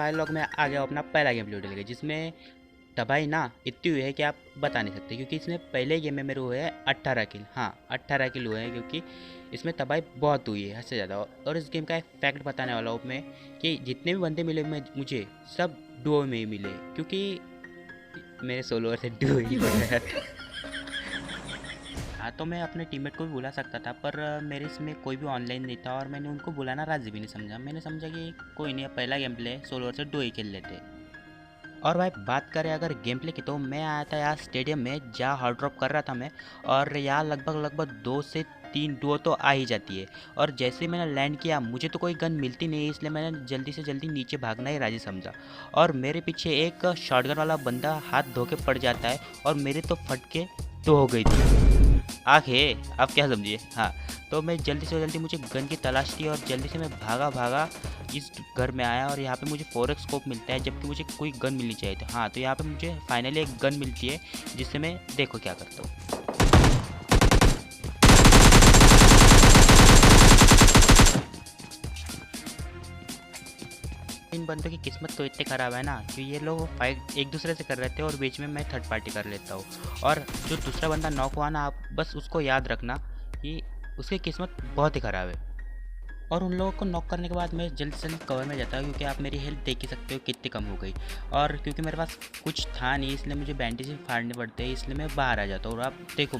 Log में आ गया अपना पहला गेम प्ले लेके, जिसमें तबाही ना इतनी हुई है कि आप बता नहीं सकते, क्योंकि इसमें पहले गेम में मेरे हुए हैं 18 किल। हाँ, 18 किल हुए हैं, क्योंकि इसमें तबाही बहुत हुई है, हद से ज़्यादा। और इस गेम का एक फैक्ट बताने वाला हूँ मैं, कि जितने भी बंदे मिले मुझे सब डुओ में ही मिले, क्योंकि मेरे सोलोवर से डुओ ही हो गया था। हाँ, तो मैं अपने टीममेट को भी बुला सकता था, पर मेरे इसमें कोई भी ऑनलाइन नहीं था और मैंने उनको बुलाना राजी भी नहीं समझा। मैंने समझा कि कोई नहीं, पहला गेम प्ले सोलोवर से डुओ ही खेल लेते। और भाई बात करें अगर गेम प्ले की, तो मैं आया था यहाँ स्टेडियम में, जहाँ हॉट ड्रॉप कर रहा था मैं, और यहाँ लगभग 2 से 3 डुओ तो आ ही जाती है। और जैसे ही मैंने लैंड किया, मुझे तो कोई गन मिलती नहीं, इसलिए मैंने जल्दी से जल्दी नीचे भागना ही राजी समझा। और मेरे पीछे एक शॉटगन वाला बंदा हाथ धो के पड़ जाता है, और मेरे तो फट के तो हो गई थी आंखें, आप क्या समझिए। हाँ, तो मैं जल्दी से जल्दी, मुझे गन की तलाश थी और जल्दी से मैं भागा इस घर में आया, और यहाँ पे मुझे 4x स्कोप मिलता है, जबकि मुझे कोई गन मिलनी चाहिए थी। हाँ, तो यहाँ पे मुझे फाइनली एक गन मिलती है, जिससे मैं देखो क्या करता हूँ। इन बंदों की किस्मत तो इतनी ख़राब है ना, कि ये लोग फाइट एक दूसरे से कर रहे थे और बीच में मैं थर्ड पार्टी कर लेता हूँ। और जो दूसरा बंदा नॉक हुआ ना, आप बस उसको याद रखना कि उसकी किस्मत बहुत ही ख़राब है। और उन लोगों को नॉक करने के बाद मैं जल्द से जल्द कवर में जाता हूँ, क्योंकि आप मेरी हेल्थ देख ही सकते हो कितनी कम हो गई। और क्योंकि मेरे पास कुछ था नहीं, इसलिए मुझे बैंडेज ही फाड़ने पड़ते हैं, इसलिए मैं बाहर आ जाता हूँ। और आप देखो,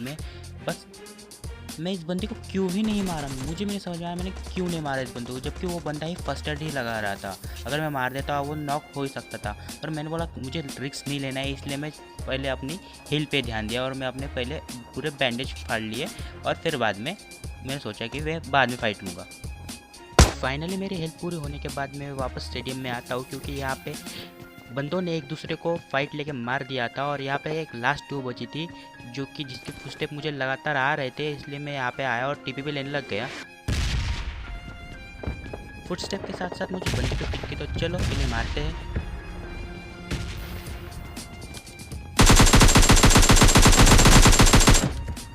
मैं इस बंदे को क्यों ही नहीं मारा, मुझे नहीं समझ में आया मैंने क्यों नहीं मारा इस बंदे को, जबकि वो बंदा ही फर्स्ट एड ही लगा रहा था। अगर मैं मार देता वो नॉक हो ही सकता था, पर मैंने बोला मुझे रिस्क नहीं लेना है, इसलिए मैं पहले अपनी हील पे ध्यान दिया, और मैं अपने पहले पूरे बैंडेज फाड़ लिए, और फिर बाद में मैंने सोचा कि मैं बाद में फाइट लूँगा। फाइनली मेरी हेल्थ पूरी होने के बाद मैं वापस स्टेडियम में आता हूँ, क्योंकि यहाँ पे बंदों ने एक दूसरे को फाइट लेके मार दिया था, और यहाँ पे एक लास्ट डुओ बची थी, जो कि जिसके फुटस्टेप मुझे लगातार आ रहे थे, इसलिए मैं यहाँ पे आया और टीपी पे लेने लग गया। फुटस्टेप के साथ साथ मुझे बंदे तो दिख गई, तो चलो इन्हें मारते हैं।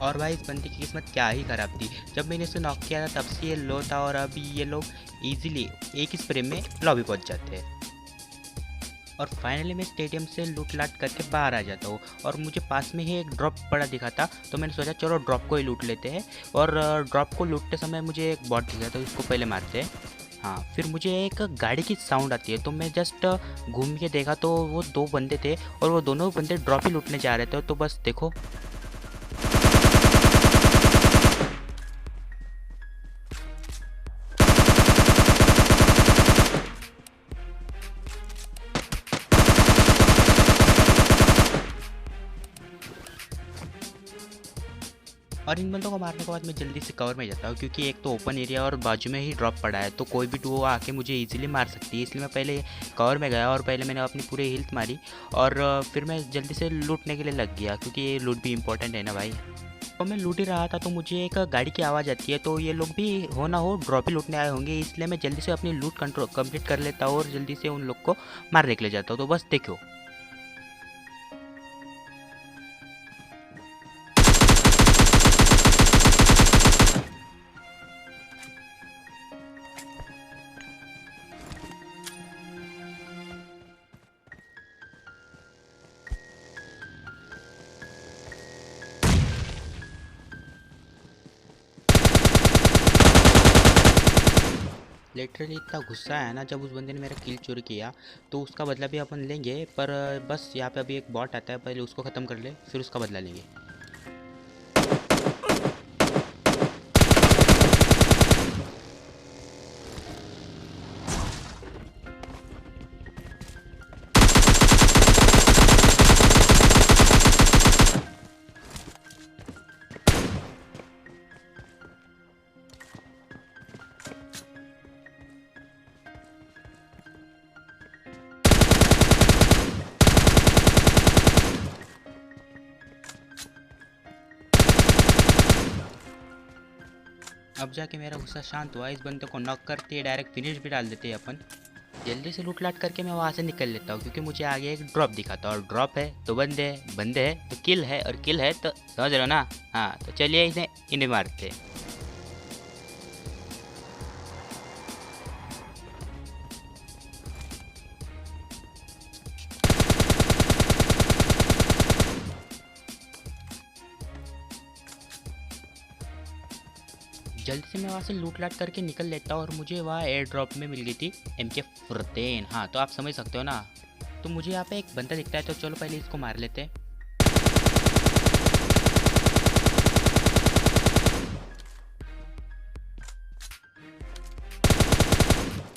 और भाई इस बंदे की किस्मत क्या ही ख़राब थी, जब मैंने इसे नॉक किया था तब से ये लो था, और अभी ये लोग ईजिली एक ही स्प्रे में लॉबी पहुँच जाते हैं। और फाइनली मैं स्टेडियम से लूट लाट करके बाहर आ जाता हूँ, और मुझे पास में ही एक ड्रॉप पड़ा दिखा था, तो मैंने सोचा चलो ड्रॉप को ही लूट लेते हैं। और ड्रॉप को लूटते समय मुझे एक बॉट दिखा, तो इसको पहले मारते हैं। हाँ, फिर मुझे एक गाड़ी की साउंड आती है, तो मैं जस्ट घूम के देखा, तो वो 2 बंदे थे, और वो दोनों बंदे ड्रॉप ही लूटने जा रहे थे। तो बस देखो, और इन बंदों को मारने के बाद मैं जल्दी से कवर में जाता हूँ, क्योंकि एक तो ओपन एरिया और बाजू में ही ड्रॉप पड़ा है, तो कोई भी डुओ आके मुझे इजीली मार सकती है, इसलिए मैं पहले कवर में गया और पहले मैंने अपनी पूरी हेल्थ मारी, और फिर मैं जल्दी से लूटने के लिए लग गया, क्योंकि ये लूट भी इंपॉर्टेंट है ना भाई। तो मैं लूट ही रहा था, तो मुझे एक गाड़ी की आवाज़ आती है, तो ये लोग भी हो ना हो ड्रॉप ही लूटने आए होंगे, इसलिए मैं जल्दी से अपनी लूट कंप्लीट कर लेता हूँ और जल्दी से उन लोग को मारने के लिए जाता हूँ। तो बस देखो, लिटरली इतना गुस्सा आया ना जब उस बंदे ने मेरा किल चोरी किया, तो उसका बदला भी अपन लेंगे, पर बस यहाँ पे अभी एक बॉट आता है, पहले उसको ख़त्म कर ले, फिर उसका बदला लेंगे। अब जाके मेरा गुस्सा शांत हुआ, इस बंदे को नॉक करते डायरेक्ट फिनिश भी डाल देते हैं अपन। जल्दी से लूट लाट करके मैं वहाँ से निकल लेता हूँ, क्योंकि मुझे आगे एक ड्रॉप दिखा था, और ड्रॉप है तो बंदे है तो किल है, और किल है तो समझ रहे हो ना। हाँ, तो चलिए इन्हें मारते। जल्दी से मैं वहाँ से लूट लाट करके निकल लेता और मुझे वहाँ एयर ड्रॉप में मिल गई थी MK14। हाँ तो आप समझ सकते हो ना। तो मुझे यहाँ पे एक बंदा दिखता है, तो चलो पहले इसको मार लेते हैं।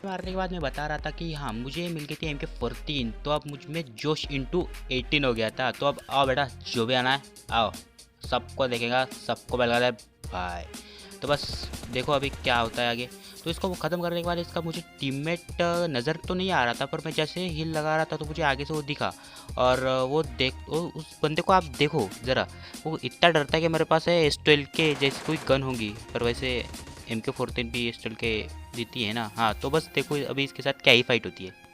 मारने के बाद मैं बता रहा था कि हाँ मुझे मिल गई थी MK14, तो अब मुझ में जोश इंटू 18 हो गया था। तो अब आओ बेटा, जो भी आना है आओ, सबको देखेगा, सबको बलगा दे भाई। तो बस देखो अभी क्या होता है आगे। तो इसको ख़त्म करने के बाद इसका मुझे टीममेट नज़र तो नहीं आ रहा था, पर मैं जैसे हिल लगा रहा था तो मुझे आगे से वो दिखा। और उस बंदे को आप देखो ज़रा, वो इतना डरता है कि मेरे पास है S12 के जैसी कोई गन होगी, पर वैसे MK14 भी S12 के देती है ना। हाँ तो बस देखो अभी इसके साथ क्या ही फाइट होती है।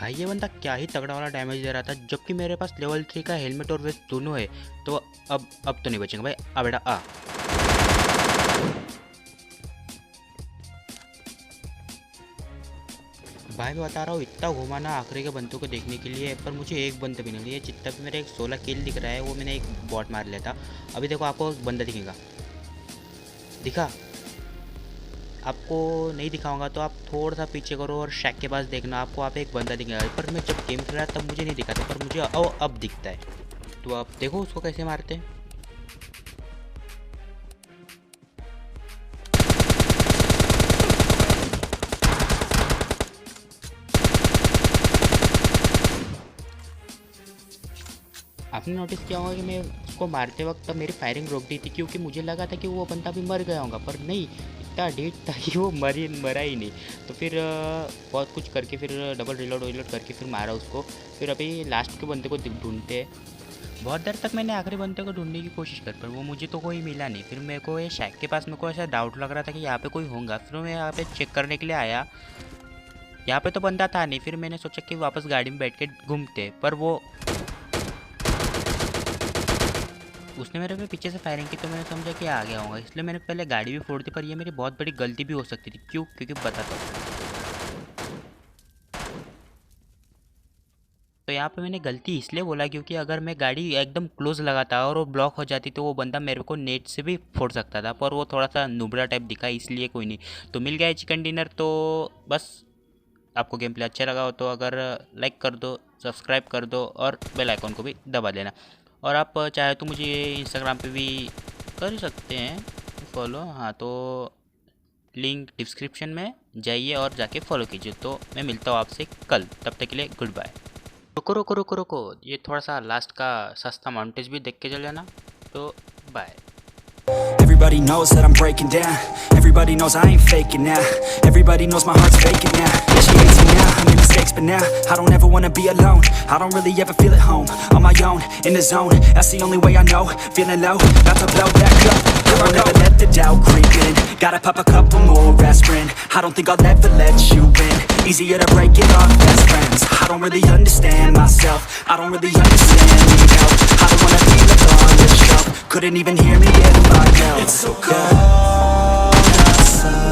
भाई ये बंदा क्या ही तगड़ा वाला डैमेज दे रहा था, जबकि मेरे पास लेवल 3 का हेलमेट और वेस्ट दोनों है। तो अब तो नहीं बचेंगे भाई। आ बेटा आ। भाई मैं बता रहा हूँ, इतना घुमाना आखिरी के बंदों को देखने के लिए, पर मुझे एक बंदा भी नहीं लिया। जितना भी मेरे 16 किल दिख रहा है वो मैंने एक बॉट मार लिया था। अभी देखो आपको बंदा दिखेगा, दिखा? आपको नहीं दिखाऊंगा तो आप थोड़ा सा पीछे करो और शैक के पास देखना, आपको वहाँ पे एक बंदा दिखेगा। पर मैं जब गेम खेल रहा तब मुझे नहीं दिखा था, पर मुझे अब दिखता है। तो आप देखो उसको कैसे मारते हैं। आपने नोटिस किया होगा कि मैं उसको मारते वक्त मेरी फायरिंग रोक दी थी, क्योंकि मुझे लगा था कि वो बंदा भी मर गया होगा, पर नहीं, इतना डेट था कि वो मरा ही नहीं। तो फिर बहुत कुछ करके फिर डबल रिलोड करके फिर मारा उसको। फिर अभी लास्ट के बंदे को ढूंढते हैं। बहुत देर तक मैंने आखिरी बंदे को ढूंढने की कोशिश कर, पर वो मुझे तो कोई मिला नहीं। फिर मेरे को ये शैक के पास मेरे को ऐसा डाउट लग रहा था कि यहाँ पे कोई होगा। फिर मैं यहाँ पे चेक करने के लिए आया, यहाँ पे तो बंदा था नहीं। फिर मैंने सोचा कि वापस गाड़ी में बैठ के घूमते, पर वो उसने मेरे पे पीछे से फायरिंग की, तो मैंने समझा कि आ गया होगा, इसलिए मैंने पहले गाड़ी भी फोड़ दी। पर ये मेरी बहुत बड़ी गलती भी हो सकती थी। क्यों? क्योंकि बताता हूँ। तो यहाँ पे मैंने गलती इसलिए बोला क्योंकि अगर मैं गाड़ी एकदम क्लोज लगाता और वो ब्लॉक हो जाती तो वो बंदा मेरे को नेट से भी फोड़ सकता था, पर वो थोड़ा सा नुबड़ा टाइप दिखा, इसलिए कोई नहीं। तो मिल गया चिकन डिनर। तो बस आपको गेम प्ले अच्छा लगा हो तो अगर लाइक कर दो, सब्सक्राइब कर दो और बेल आइकॉन को भी दबा देना। और आप चाहे तो मुझे इंस्टाग्राम पे भी कर सकते हैं फॉलो। हाँ तो लिंक डिस्क्रिप्शन में जाइए और जाके फॉलो कीजिए। तो मैं मिलता हूँ आपसे कल, तब तक के लिए गुड बाय। रुको, ये थोड़ा सा लास्ट का सस्ता माउंटेज भी देख के चल जाना। तो bye. Everybody knows that I'm breaking down. Everybody knows I ain't faking now. Everybody knows my heart's faking now. She hates me now, I made mistakes but now I don't ever wanna be alone. I don't really ever feel at home. On my own, in the zone, that's the only way I know. Feeling low, about to blow back up. I'll never let the doubt creep in. Gotta pop a couple more aspirin. I don't think I'll ever let you in. Easier to break it off best friends. I don't really understand myself. I don't really understand, need help. I don't wanna be left on the shelf. Couldn't even hear me if I yelled. It's so cold outside,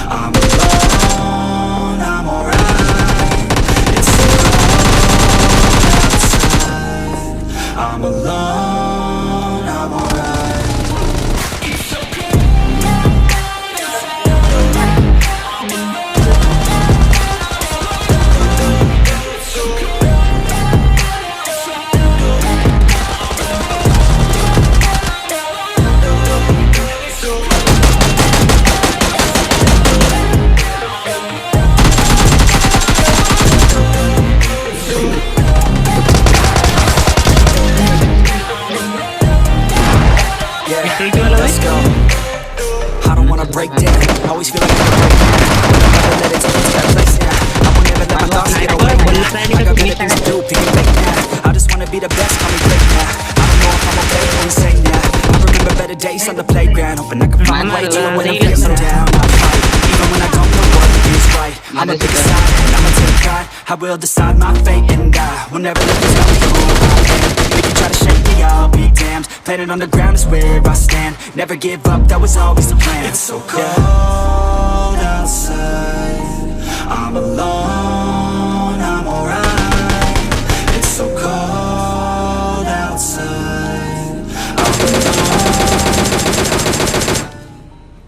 I'm alone, I'm alright. It's so cold outside, I'm alone, I'm alright. It's so cold outside, I'm alone. It's so cold. Let's go. I don't wanna break down. Always feel like I'm break down. Never let it take me to that place now. I won't ever let my thoughts get away now. I got better things to do, pick it back now. I just wanna be the best, call me great now. I don't know if I'm okay or insane now. I remember better days on the playground, hoping I can find a way to it when I'm feeling down. I fight, even when I don't know what is right. I'ma pick a side, I'ma take pride. I will decide my fate and I will never let you tell me who I am. If you try to shake me, I'll be damned. Planet on the ground is where I stand. Never give up, that was always the plan. It's so cold outside, I'm alone